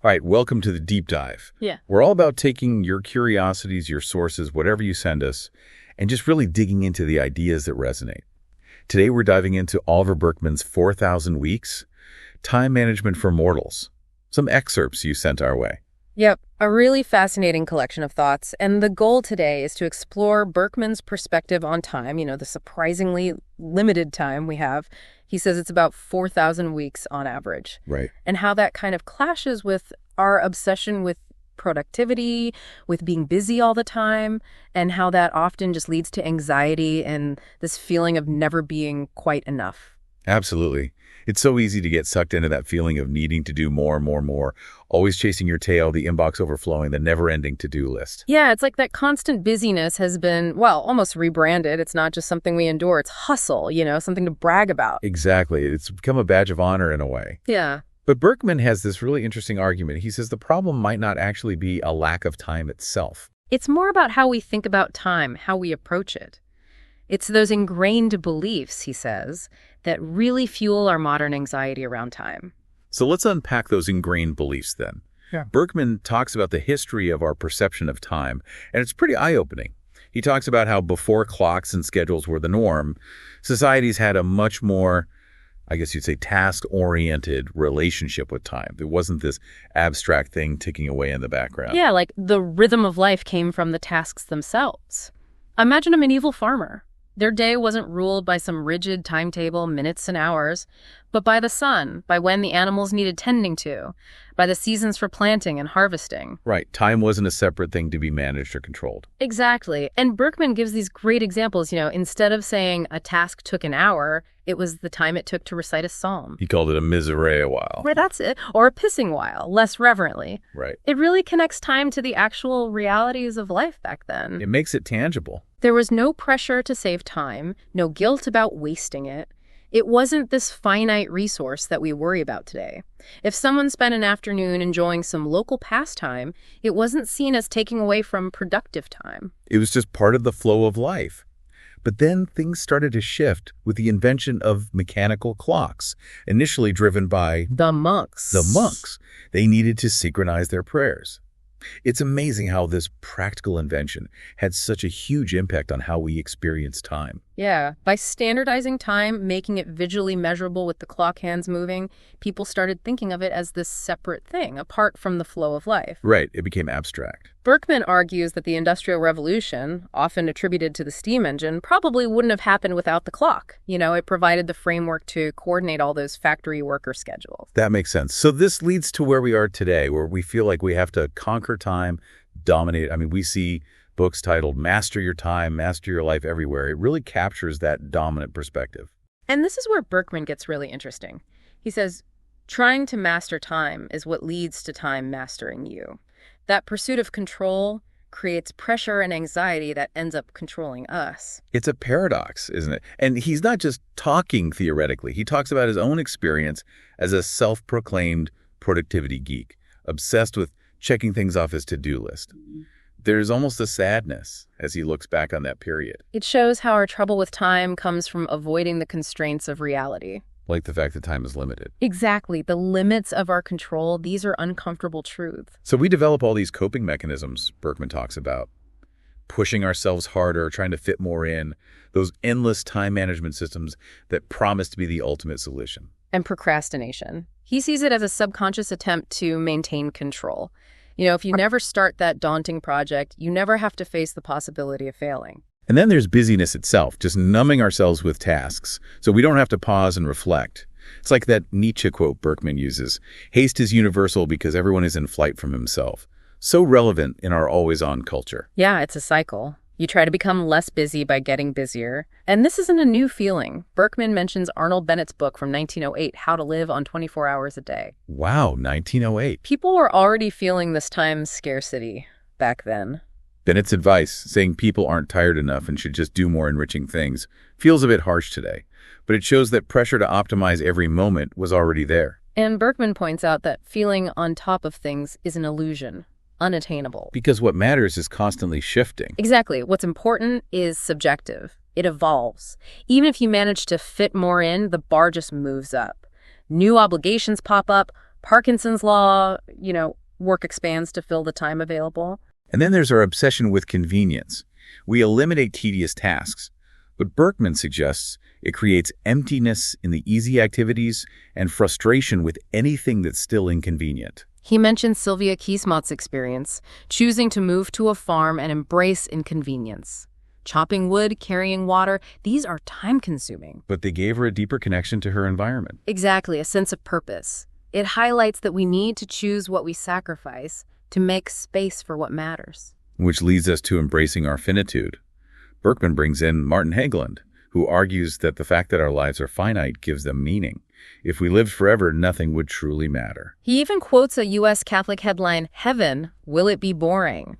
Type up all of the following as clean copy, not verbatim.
All right, welcome to the deep dive. Yeah. We're all about taking your curiosities, your sources, whatever you send us, and just really digging into the ideas that resonate. Today, we're diving into Oliver Burkeman's 4,000 Weeks, Time Management for Mortals. Some excerpts you sent our way. Yep, a really fascinating collection of thoughts. And the goal today is to explore Burkeman's perspective on time, the surprisingly limited time we have. He says it's about 4,000 weeks on average. Right. And how that kind of clashes with our obsession with productivity, with being busy all the time, and how that often just leads to anxiety and this feeling of never being quite enough. Absolutely. It's so easy to get sucked into that feeling of needing to do more, always chasing your tail, the inbox overflowing, the never-ending to-do list. Yeah, it's like that constant busyness has been, almost rebranded. It's not just something we endure, it's hustle, something to brag about. Exactly. It's become a badge of honor in a way. Yeah. But Burkeman has this really interesting argument. He says the problem might not actually be a lack of time itself. It's more about how we think about time, how we approach it. It's those ingrained beliefs, he says, that really fuel our modern anxiety around time. So let's unpack those ingrained beliefs then. Yeah. Burkeman talks about the history of our perception of time, and it's pretty eye-opening. He talks about how before clocks and schedules were the norm, societies had a much more, I guess you'd say, task-oriented relationship with time. There wasn't this abstract thing ticking away in the background. Yeah, like the rhythm of life came from the tasks themselves. Imagine a medieval farmer. Their day wasn't ruled by some rigid timetable, minutes and hours, but by the sun, by when the animals needed tending to, by the seasons for planting and harvesting. Right. Time wasn't a separate thing to be managed or controlled. Exactly. And Burkeman gives these great examples. Instead of saying a task took an hour, it was the time it took to recite a psalm. He called it a miserere while. Right, that's it. Or a pissing while, less reverently. Right. It really connects time to the actual realities of life back then. It makes it tangible. There was no pressure to save time, no guilt about wasting it. It wasn't this finite resource that we worry about today. If someone spent an afternoon enjoying some local pastime, it wasn't seen as taking away from productive time. It was just part of the flow of life. But then things started to shift with the invention of mechanical clocks, initially driven by the monks. They needed to synchronize their prayers. It's amazing how this practical invention had such a huge impact on how we experience time. Yeah, by standardizing time, making it visually measurable with the clock hands moving, people started thinking of it as this separate thing, apart from the flow of life. Right, it became abstract. Burkeman argues that the Industrial Revolution, often attributed to the steam engine, probably wouldn't have happened without the clock. It provided the framework to coordinate all those factory worker schedules. That makes sense. So this leads to where we are today, where we feel like we have to conquer time, dominate. We see books titled Master Your Time, Master Your Life Everywhere. It really captures that dominant perspective. And this is where Burkeman gets really interesting. He says, trying to master time is what leads to time mastering you. That pursuit of control creates pressure and anxiety that ends up controlling us. It's a paradox, isn't it? And he's not just talking theoretically. He talks about his own experience as a self-proclaimed productivity geek, obsessed with checking things off his to-do list. There's almost a sadness as he looks back on that period. It shows how our trouble with time comes from avoiding the constraints of reality. Like the fact that time is limited. Exactly. The limits of our control, these are uncomfortable truths. So we develop all these coping mechanisms Burkeman talks about. Pushing ourselves harder, trying to fit more in. Those endless time management systems that promise to be the ultimate solution. And procrastination. He sees it as a subconscious attempt to maintain control. If you never start that daunting project, you never have to face the possibility of failing. And then there's busyness itself, just numbing ourselves with tasks, so we don't have to pause and reflect. It's like that Nietzsche quote Burkeman uses, haste is universal because everyone is in flight from himself. So relevant in our always-on culture. Yeah, it's a cycle. You try to become less busy by getting busier. And this isn't a new feeling. Burkeman mentions Arnold Bennett's book from 1908, How to Live on 24 Hours a Day. Wow, 1908. People were already feeling this time scarcity back then. Bennett's advice, saying people aren't tired enough and should just do more enriching things, feels a bit harsh today. But it shows that pressure to optimize every moment was already there. And Burkeman points out that feeling on top of things is an illusion, unattainable. Because what matters is constantly shifting. Exactly. What's important is subjective. It evolves. Even if you manage to fit more in, the bar just moves up. New obligations pop up, Parkinson's law, work expands to fill the time available. And then there's our obsession with convenience. We eliminate tedious tasks, but Burkeman suggests it creates emptiness in the easy activities and frustration with anything that's still inconvenient. He mentions Sylvia Kiesmott's experience, choosing to move to a farm and embrace inconvenience. Chopping wood, carrying water, these are time-consuming. But they gave her a deeper connection to her environment. Exactly, a sense of purpose. It highlights that we need to choose what we sacrifice to make space for what matters. Which leads us to embracing our finitude. Burkeman brings in Martin Hageland, who argues that the fact that our lives are finite gives them meaning. If we lived forever, nothing would truly matter. He even quotes a U.S. Catholic headline, "Heaven, will it be boring?"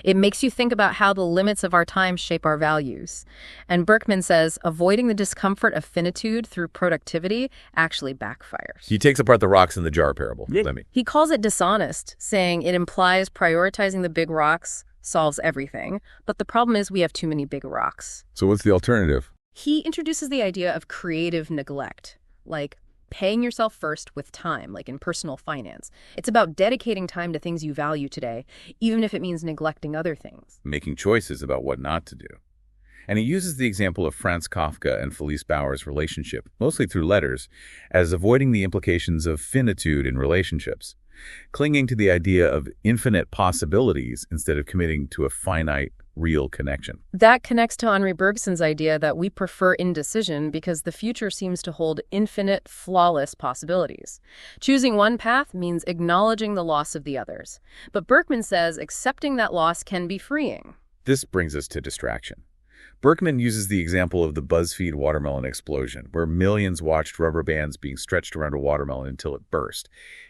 It makes you think about how the limits of our time shape our values. And Burkeman says avoiding the discomfort of finitude through productivity actually backfires. He takes apart the rocks in the jar parable. He calls it dishonest, saying it implies prioritizing the big rocks solves everything. But the problem is we have too many big rocks. So what's the alternative? He introduces the idea of creative neglect, like paying yourself first with time, like in personal finance. It's about dedicating time to things you value today, even if it means neglecting other things. Making choices about what not to do. And he uses the example of Franz Kafka and Felice Bauer's relationship, mostly through letters, as avoiding the implications of finitude in relationships, clinging to the idea of infinite possibilities instead of committing to a finite, real connection. That connects to Henri Bergson's idea that we prefer indecision because the future seems to hold infinite, flawless possibilities. Choosing one path means acknowledging the loss of the others. But Burkeman says accepting that loss can be freeing. This brings us to distraction. Burkeman uses the example of the BuzzFeed watermelon explosion, where millions watched rubber bands being stretched around a watermelon until it burst.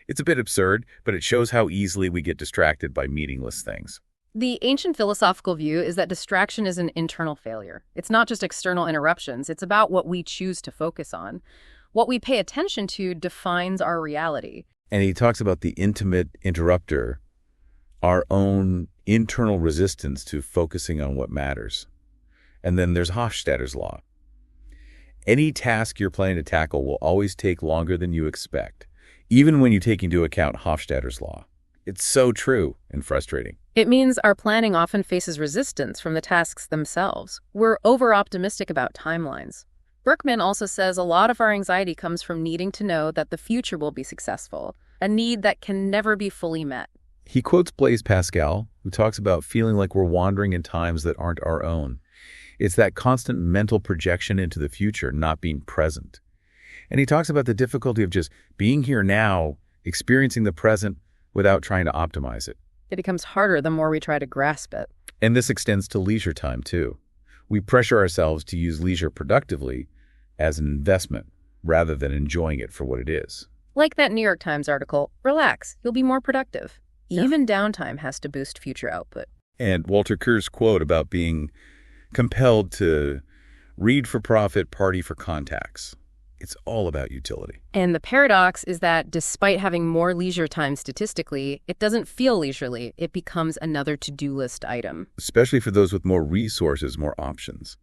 It's a bit absurd, but it shows how easily we get distracted by meaningless things. The ancient philosophical view is that distraction is an internal failure. It's not just external interruptions. It's about what we choose to focus on. What we pay attention to defines our reality. And he talks about the intimate interrupter, our own internal resistance to focusing on what matters. And then there's Hofstadter's law. Any task you're planning to tackle will always take longer than you expect, even when you take into account Hofstadter's law. It's so true and frustrating. It means our planning often faces resistance from the tasks themselves. We're over-optimistic about timelines. Burkeman also says a lot of our anxiety comes from needing to know that the future will be successful, a need that can never be fully met. He quotes Blaise Pascal, who talks about feeling like we're wandering in times that aren't our own. It's that constant mental projection into the future, not being present. And he talks about the difficulty of just being here now, experiencing the present without trying to optimize it. It becomes harder the more we try to grasp it. And this extends to leisure time, too. We pressure ourselves to use leisure productively as an investment rather than enjoying it for what it is. Like that New York Times article, relax, you'll be more productive. Even downtime has to boost future output. And Walter Kerr's quote about being compelled to read for profit, party for contacts. It's all about utility. And the paradox is that despite having more leisure time statistically, it doesn't feel leisurely. It becomes another to-do list item. Especially for those with more resources, more options.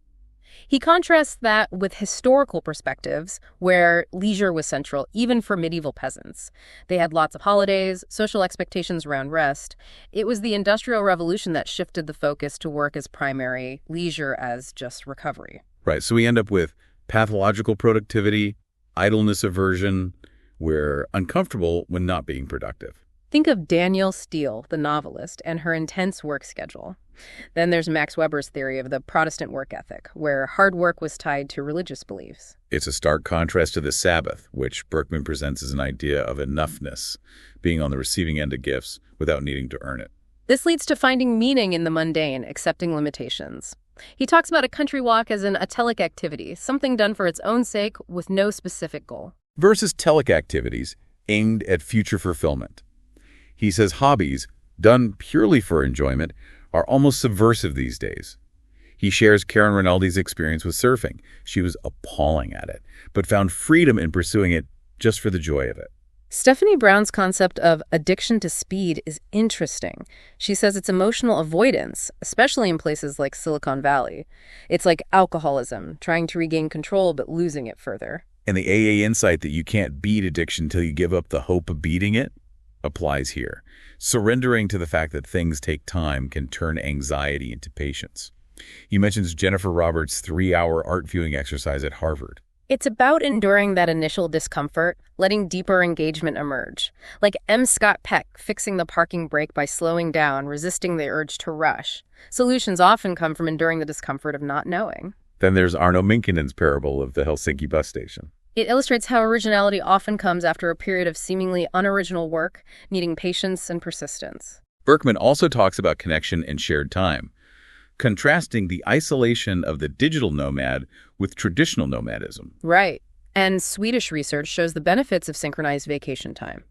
He contrasts that with historical perspectives, where leisure was central, even for medieval peasants. They had lots of holidays, social expectations around rest. It was the Industrial Revolution that shifted the focus to work as primary, leisure as just recovery. Right, so we end up with pathological productivity, idleness aversion. We're uncomfortable when not being productive. Think of Danielle Steele, the novelist, and her intense work schedule. Then there's Max Weber's theory of the Protestant work ethic, where hard work was tied to religious beliefs. It's a stark contrast to the Sabbath, which Burkeman presents as an idea of enoughness, being on the receiving end of gifts without needing to earn it. This leads to finding meaning in the mundane, accepting limitations. He talks about a country walk as an atelic activity, something done for its own sake with no specific goal. Versus telic activities aimed at future fulfillment. He says hobbies, done purely for enjoyment, are almost subversive these days. He shares Karen Rinaldi's experience with surfing. She was appalling at it, but found freedom in pursuing it just for the joy of it. Stephanie Brown's concept of addiction to speed is interesting. She says it's emotional avoidance, especially in places like Silicon Valley. It's like alcoholism, trying to regain control but losing it further. And the AA insight that you can't beat addiction until you give up the hope of beating it applies here. Surrendering to the fact that things take time can turn anxiety into patience. He mentions Jennifer Roberts' 3-hour art viewing exercise at Harvard. It's about enduring that initial discomfort, letting deeper engagement emerge. Like M. Scott Peck fixing the parking brake by slowing down, resisting the urge to rush. Solutions often come from enduring the discomfort of not knowing. Then there's Arno Minkinen's parable of the Helsinki bus station. It illustrates how originality often comes after a period of seemingly unoriginal work, needing patience and persistence. Burkeman also talks about connection and shared time, contrasting the isolation of the digital nomad with traditional nomadism. Right. And Swedish research shows the benefits of synchronized vacation time.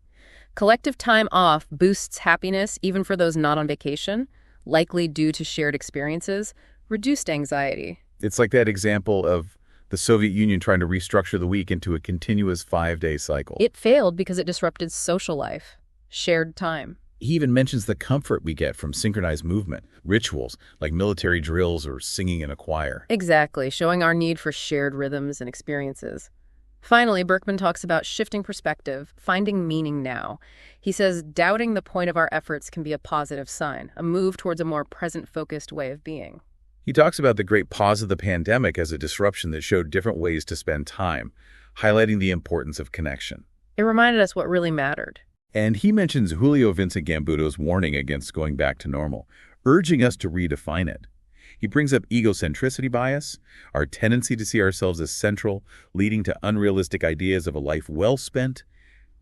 Collective time off boosts happiness even for those not on vacation, likely due to shared experiences, reduced anxiety. It's like that example of the Soviet Union trying to restructure the week into a continuous 5-day cycle. It failed because it disrupted social life, shared time. He even mentions the comfort we get from synchronized movement, rituals like military drills or singing in a choir. Exactly, showing our need for shared rhythms and experiences. Finally, Burkeman talks about shifting perspective, finding meaning now. He says doubting the point of our efforts can be a positive sign, a move towards a more present-focused way of being. He talks about the great pause of the pandemic as a disruption that showed different ways to spend time, highlighting the importance of connection. It reminded us what really mattered. And he mentions Julio Vincent Gambuto's warning against going back to normal, urging us to redefine it. He brings up egocentricity bias, our tendency to see ourselves as central, leading to unrealistic ideas of a life well spent,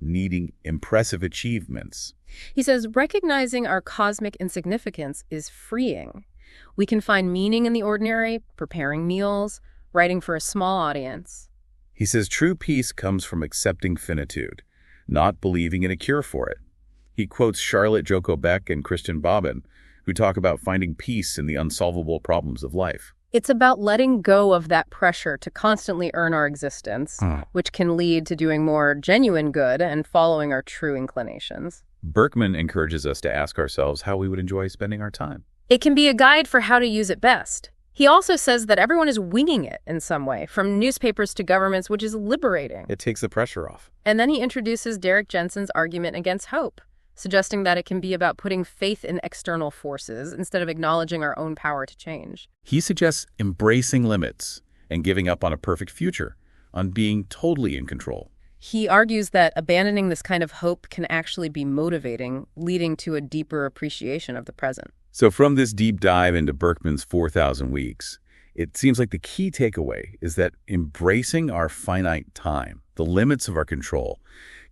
needing impressive achievements. He says recognizing our cosmic insignificance is freeing. We can find meaning in the ordinary, preparing meals, writing for a small audience. He says true peace comes from accepting finitude, not believing in a cure for it. He quotes Charlotte Joko Beck and Christian Bobbin, who talk about finding peace in the unsolvable problems of life. It's about letting go of that pressure to constantly earn our existence, which can lead to doing more genuine good and following our true inclinations. Burkeman encourages us to ask ourselves how we would enjoy spending our time. It can be a guide for how to use it best. He also says that everyone is winging it in some way, from newspapers to governments, which is liberating. It takes the pressure off. And then he introduces Derek Jensen's argument against hope, suggesting that it can be about putting faith in external forces instead of acknowledging our own power to change. He suggests embracing limits and giving up on a perfect future, on being totally in control. He argues that abandoning this kind of hope can actually be motivating, leading to a deeper appreciation of the present. So from this deep dive into Burkeman's 4,000 Weeks, it seems like the key takeaway is that embracing our finite time, the limits of our control,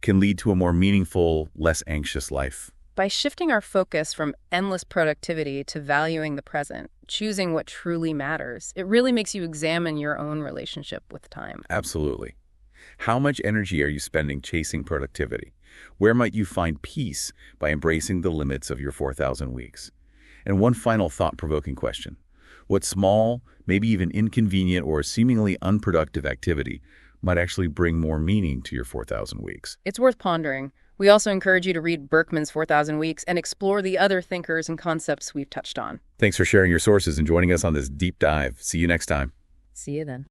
can lead to a more meaningful, less anxious life. By shifting our focus from endless productivity to valuing the present, choosing what truly matters, it really makes you examine your own relationship with time. Absolutely. How much energy are you spending chasing productivity? Where might you find peace by embracing the limits of your 4,000 weeks? And one final thought-provoking question. What small, maybe even inconvenient or seemingly unproductive activity might actually bring more meaning to your 4,000 weeks? It's worth pondering. We also encourage you to read Burkeman's 4,000 Weeks and explore the other thinkers and concepts we've touched on. Thanks for sharing your sources and joining us on this deep dive. See you next time. See you then.